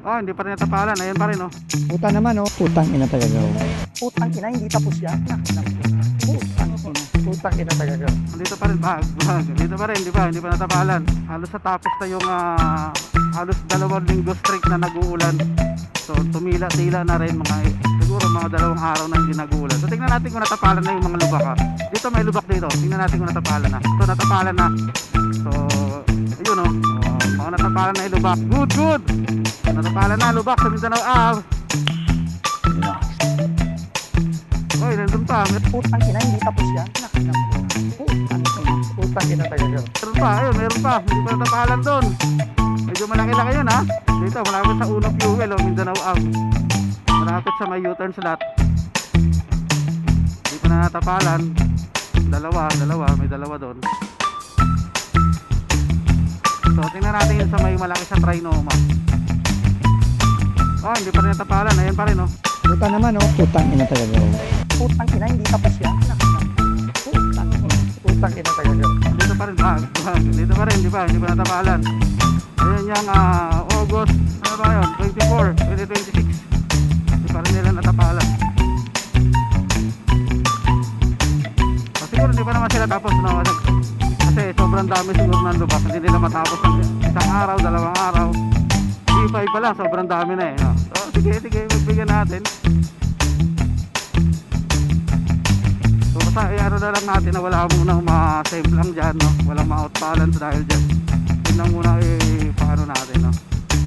Oh, hindi pa rin natapalan. Ayan pa rin, oh. Puta naman, oh. Putang ina talaga, oh. Putang ina, hindi tapos yan. Putang ina. Putang ina talaga. Dito pa rin, dito pa rin, hindi pa natapalan. Halos sa tapos na yung halos 2 linggo straight na nag-uulan. So tumila-tila na rin siguro mga 2 araw na hindi nag-uulan. So tingnan natin kung natapalan na yung mga lubak, ha. Dito may lubak dito. Tingnan natin kung natapalan na. So natapalan na. So ayun, oh. Mga natapalan na yung lubak. Good. Natapalan na lubak sa Mindanao. Oy, nandun pa. Putang ina, hindi tapos yan. Putang ina talaga. Meron pa, ayun, meron pa. Hindi pa natapalan doon. Medyo malaki-laki yun, ha. Dito, malapit sa Unong Fuel, oh, Mindanao Ave. Malapit sa may U-turn slot. Hindi pa na natapalan. Dalawa, may dalawa doon. So, tingnan natin yun sa may malaki sa Trinoma. Oh, hindi pa rin natapalan. Ayan pa rin, oh. Puta naman, oh. Putang ina talaga, oh. Putang ina, hindi tapos yan. Putang ina talaga. Dito pa rin, dito pa rin, hindi pa natapalan. Ayan yung August, ano ba yun? 24, 2026. Hindi pa rin nila natapalan. Siguro hindi pa naman sila tapos, no? Kasi sobrang dami siguro ng lubak. Hindi nila matapos ng isang araw, 2 araw. D5 pa lang, sobrang dami na, eh, no? So sige, magbigyan natin. So basta ano na lang natin na wala munang ma-save lang dyan, no? Walang ma-out balance dahil dyan. Yun lang muna paano natin, no?